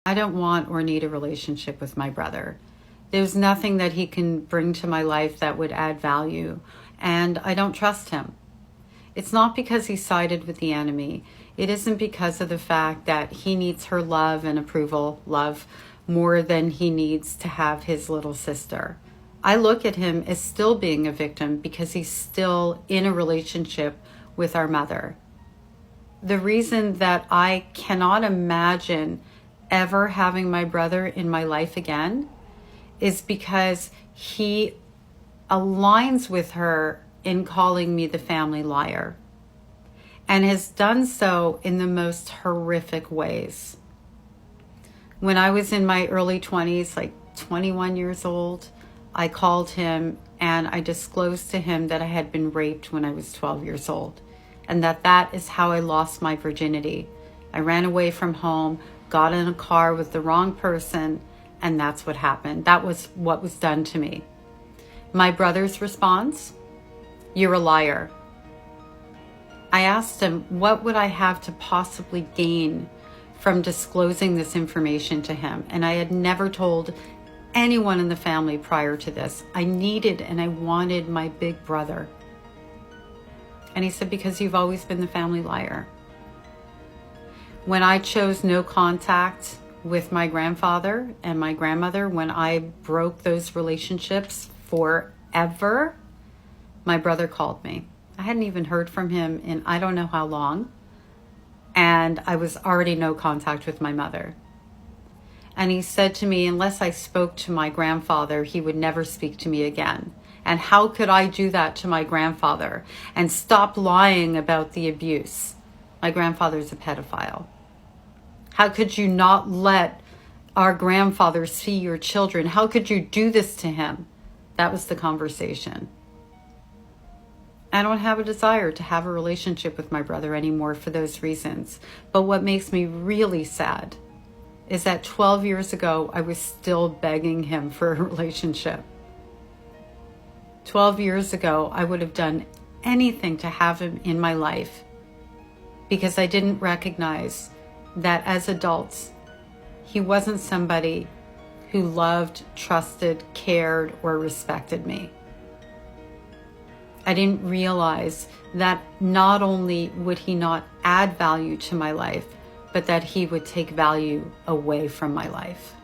I don't want or need a relationship with my brother. There's nothing that he can bring to my life that would add value, and I don't trust him. It's not because he sided with the enemy. It isn't because of the fact that he needs her love and approval, love, more than he needs to have his little sister. I look at him as still being a victim because he's still in a relationship with our mother. The reason that I cannot imagine ever having my brother in my life again is because he aligns with her in calling me the family liar, and has done so in the most horrific ways. When I was in my early 20s, like 21 years old, I called him and I disclosed to him that I had been raped when I was 12 years old, and that is how I lost my virginity. I ran away from home, got in a car with the wrong person, and that's what happened. That was what was done to me. My brother's response: "You're a liar." I asked him, what would I have to possibly gain from disclosing this information to him? And I had never told anyone in the family prior to this. I needed and I wanted my big brother. And he said, "Because you've always been the family liar." When I chose no contact with my grandfather and my grandmother, when I broke those relationships forever, my brother called me. I hadn't even heard from him in I don't know how long, and I was already no contact with my mother. And he said to me, unless I spoke to my grandfather, he would never speak to me again. And how could I do that to my grandfather and stop lying about the abuse? My grandfather's a pedophile. How could you not let our grandfather see your children? How could you do this to him? That was the conversation. I don't have a desire to have a relationship with my brother anymore for those reasons. But what makes me really sad is that 12 years ago, I was still begging him for a relationship. 12 years ago, I would have done anything to have him in my life because I didn't recognize that as adults, he wasn't somebody who loved, trusted, cared, or respected me. I didn't realize that not only would he not add value to my life, but that he would take value away from my life.